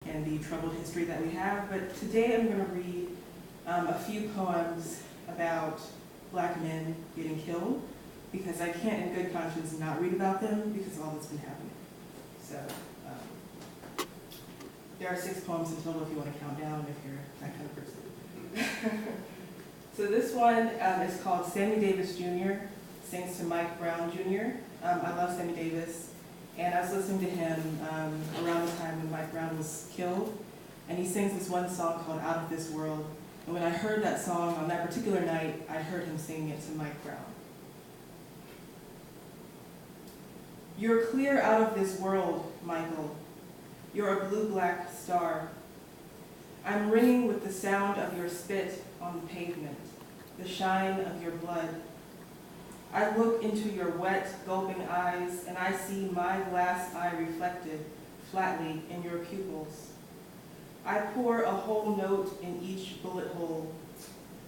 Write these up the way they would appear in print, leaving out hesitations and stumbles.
and the troubled history that we have. But today I'm going to read a few poems about Black men getting killed, because I can't in good conscience not read about them because of all that's been happening. So there are 6 poems in total if you want to count down, if you're that kind of person. So this one is called Sammy Davis Jr. sings to Mike Brown Jr. I love Sammy Davis, and I was listening to him around the time when Mike Brown was killed, and he sings this one song called Out of This World. And when I heard that song on that particular night, I heard him singing it to Mike Brown. You're clear out of this world, Michael. You're a blue-black star. I'm ringing with the sound of your spit on the pavement, the shine of your blood. I look into your wet, gulping eyes, and I see my glass eye reflected flatly in your pupils. I pour a whole note in each bullet hole.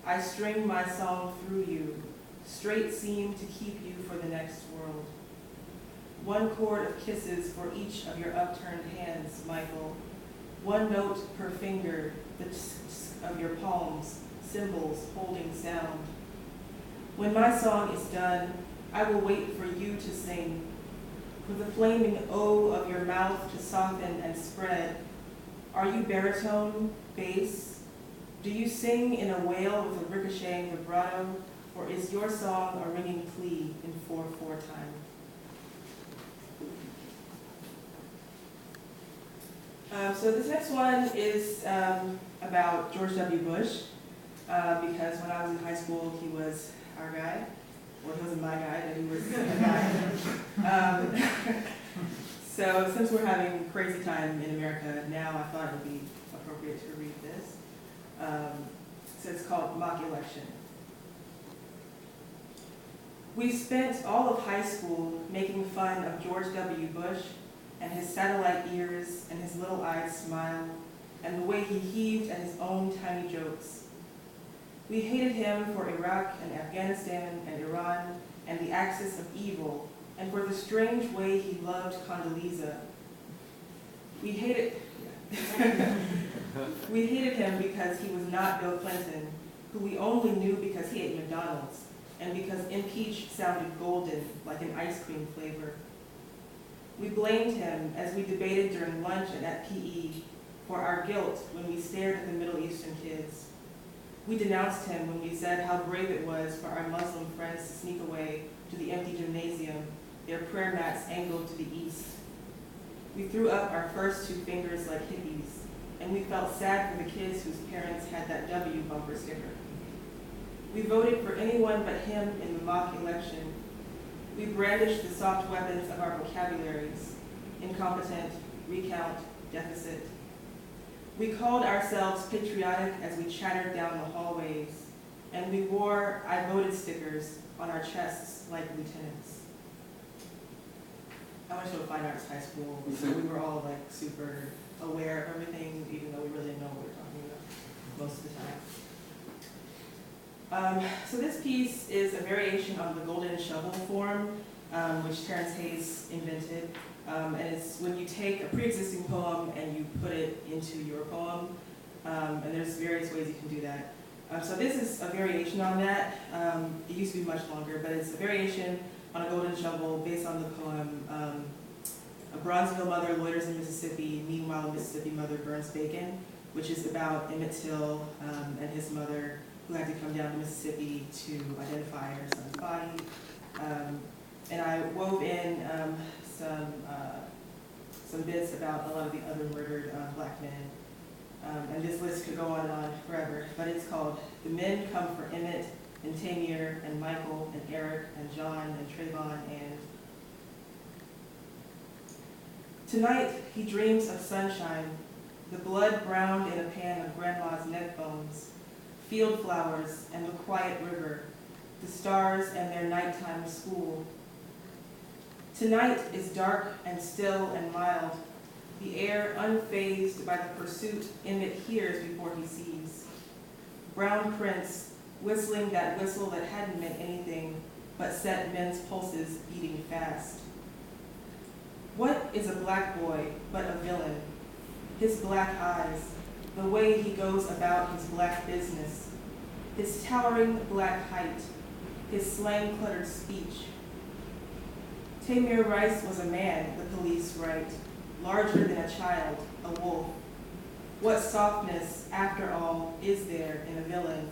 I string my song through you, straight seam to keep you for the next world. One chord of kisses for each of your upturned hands, Michael. One note per finger, the tsk of your palms, cymbals holding sound. When my song is done, I will wait for you to sing, for the flaming O of your mouth to soften and spread. Are you baritone, bass? Do you sing in a wail with a ricocheting vibrato, or is your song a ringing plea in 4/4 time? So this next one is about George W. Bush, because when I was in high school, he was our guy. Well, he wasn't my guy, but he was a guy. So since we're having crazy time in America now, I thought it would be appropriate to read this. So it's called Mock Election. We spent all of high school making fun of George W. Bush and his satellite ears and his little-eyed smile and the way he heaved at his own tiny jokes. We hated him for Iraq and Afghanistan and Iran and the axis of evil, and for the strange way he loved Condoleezza. We hated him because he was not Bill Clinton, who we only knew because he ate McDonald's, and because impeach sounded golden, like an ice cream flavor. We blamed him as we debated during lunch and at PE for our guilt when we stared at the Middle Eastern kids. We denounced him when we said how brave it was for our Muslim friends to sneak away to the empty gymnasium, their prayer mats angled to the east. We threw up our first 2 fingers like hippies, and we felt sad for the kids whose parents had that W bumper sticker. We voted for anyone but him in the mock election. We brandished the soft weapons of our vocabularies: incompetent, recount, deficit. We called ourselves patriotic as we chattered down the hallways, and we wore I voted stickers on our chests like lieutenants. I went to a fine arts high school, so we were all like super aware of everything, even though we really didn't know what we were talking about most of the time. So this piece is a variation on the golden shovel form, which Terrence Hayes invented. And it's when you take a pre-existing poem and you put it into your poem, and there's various ways you can do that. So this is a variation on that. It used to be much longer, but it's a variation on a golden shovel based on the poem, A Bronzeville Mother Loiters in Mississippi, Meanwhile a Mississippi Mother Burns Bacon, which is about Emmett Till and his mother, who had to come down to Mississippi to identify her son's body. And I wove in some bits about a lot of the other murdered Black men. And this list could go on and on forever, but it's called The Men Come for Emmett and Tamir and Michael and Eric and John and Trayvon and... Tonight he dreams of sunshine, the blood browned in a pan of grandma's neck bones, field flowers and the quiet river, the stars and their nighttime school. Tonight is dark and still and mild, the air unfazed by the pursuit Emmett hears before he sees. Brown prince whistling that whistle that hadn't meant anything but set men's pulses beating fast. What is a black boy but a villain? his black eyes, the way he goes about his black business, his towering black height, his slang-cluttered speech. Tamir Rice was a man, the police write, larger than a child, a wolf. What softness, after all, is there in a villain?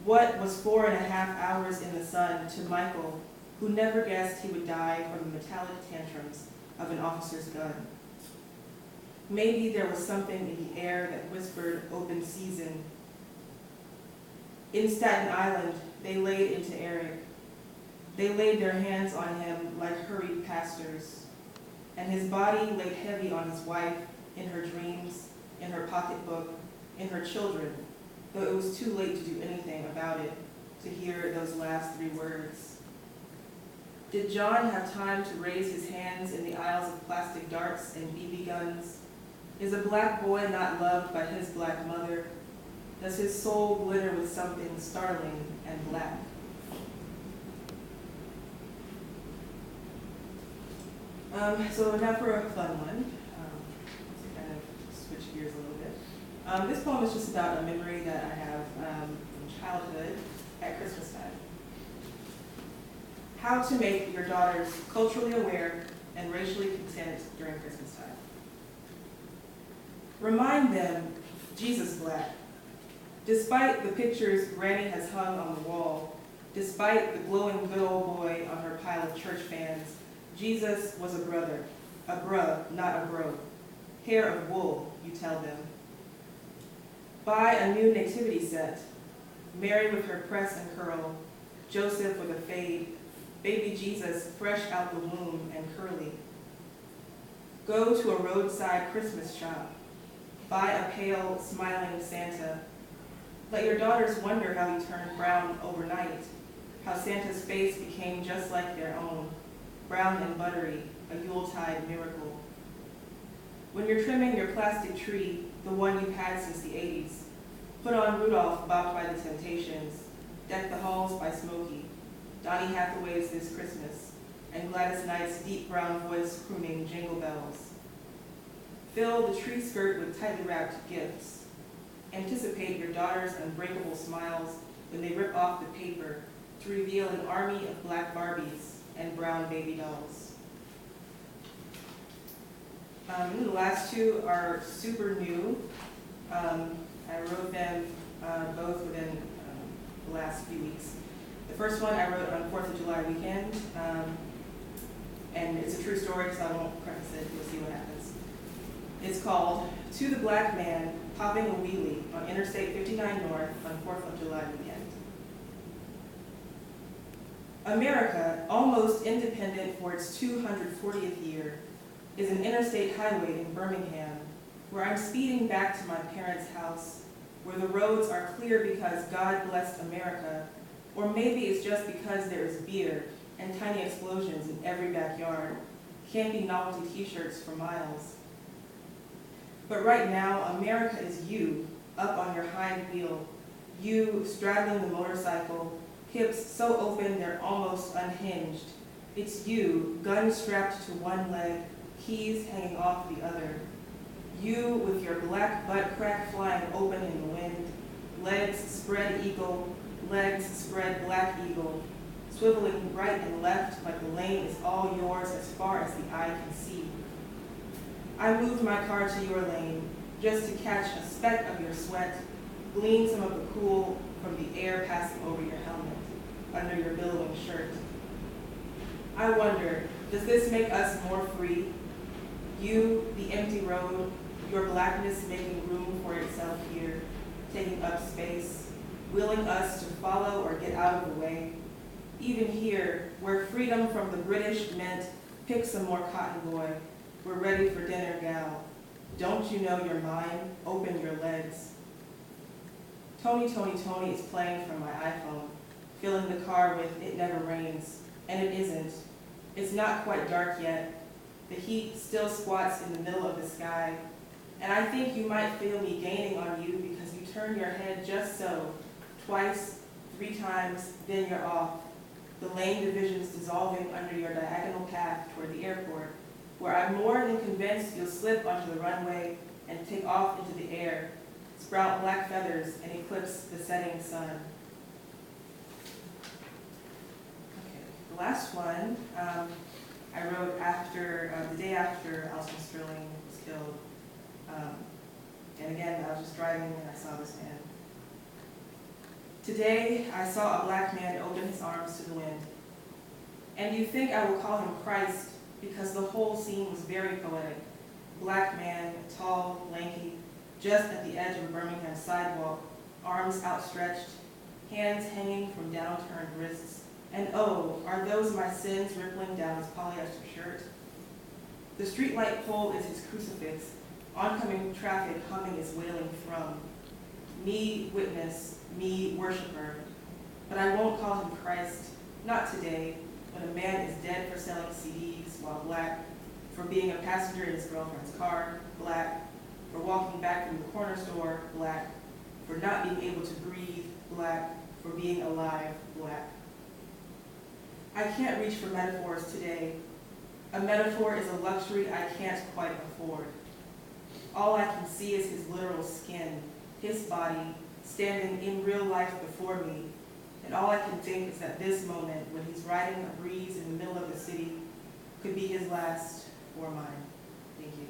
What was 4.5 hours in the sun to Michael, who never guessed he would die from the metallic tantrums of an officer's gun? Maybe there was something in the air that whispered open season. In Staten Island, they laid into Eric. They laid their hands on him like hurried pastors, and his body laid heavy on his wife in her dreams, in her pocketbook, in her children, though it was too late to do anything about it, to hear those last 3 words. Did John have time to raise his hands in the aisles of plastic darts and BB guns? Is a black boy not loved by his black mother? Does his soul glitter with something startling and black? So now for a fun one, to kind of switch gears a little bit. This poem is just about a memory that I have from childhood at Christmas time. How to make your daughters culturally aware and racially content during Christmas time. Remind them Jesus black. Despite the pictures Granny has hung on the wall, despite the glowing good old boy on her pile of church fans, Jesus was a brother, a bruh, not a bro. Hair of wool, you tell them. Buy a new nativity set. Mary with her press and curl, Joseph with a fade, baby Jesus fresh out the womb and curly. Go to a roadside Christmas shop. Buy a pale, smiling Santa. Let your daughters wonder how he turned brown overnight, how Santa's face became just like their own, brown and buttery, a Yuletide miracle. When you're trimming your plastic tree, the one you've had since the 80s, put on Rudolph bopped by the Temptations, deck the halls by Smokey, Donny Hathaway's This Christmas, and Gladys Knight's deep brown voice crooning Jingle Bells. Fill the tree skirt with tightly wrapped gifts. Anticipate your daughter's unbreakable smiles when they rip off the paper to reveal an army of black Barbies and brown baby dolls. And the last 2 are super new. I wrote them both within the last few weeks. The first one I wrote on 4th of July weekend, and it's a true story, so I won't preface it, you'll see what happens. It's called To the Black Man Popping a Wheelie on Interstate 59 North on 4th of July weekend. America, almost independent for its 240th year, is an interstate highway in Birmingham, where I'm speeding back to my parents' house, where the roads are clear because God blessed America, or maybe it's just because there is beer and tiny explosions in every backyard, campy novelty t-shirts for miles. But right now, America is you, up on your hind wheel, you straddling the motorcycle, hips so open they're almost unhinged. It's you, gun strapped to one leg, keys hanging off the other. You with your black butt crack flying open in the wind, legs spread eagle, legs spread black eagle, swiveling right and left like the lane is all yours as far as the eye can see. I moved my car to your lane just to catch a speck of your sweat, glean some of the cool from the air passing over your helmet, under your billowing shirt. I wonder, does this make us more free? You, the empty road, your blackness making room for itself here, taking up space, willing us to follow or get out of the way. Even here, where freedom from the British meant pick some more cotton boy, we're ready for dinner, gal. Don't you know you're mine? Open your legs. Tony, Tony, Tony is playing from my iPhone, filling the car with It Never Rains, and it isn't. It's not quite dark yet. The heat still squats in the middle of the sky, and I think you might feel me gaining on you because you turn your head just so, twice, 3 times, then you're off, the lane divisions dissolving under your diagonal path toward the airport. where I'm more than convinced you'll slip onto the runway and take off into the air, sprout black feathers and eclipse the setting sun. Okay, the last one I wrote after the day after Alston Sterling was killed. And again, I was just driving and I saw this man. Today, I saw a black man open his arms to the wind. And you think I will call him Christ because the whole scene was very poetic. Black man, tall, lanky, just at the edge of a Birmingham sidewalk, arms outstretched, hands hanging from downturned wrists. And oh, are those my sins rippling down his polyester shirt? The streetlight pole is his crucifix, oncoming traffic humming its wailing thrum. Me witness, me worshiper, but I won't call him Christ, not today, when a man is dead for selling CDs while black, for being a passenger in his girlfriend's car, black, for walking back from the corner store, black, for not being able to breathe, black, for being alive, black. I can't reach for metaphors today. A metaphor is a luxury I can't quite afford. All I can see is his literal skin, his body, standing in real life before me, and all I can think is that this moment, when he's riding a breeze in the middle of the city, could be his last or mine. Thank you.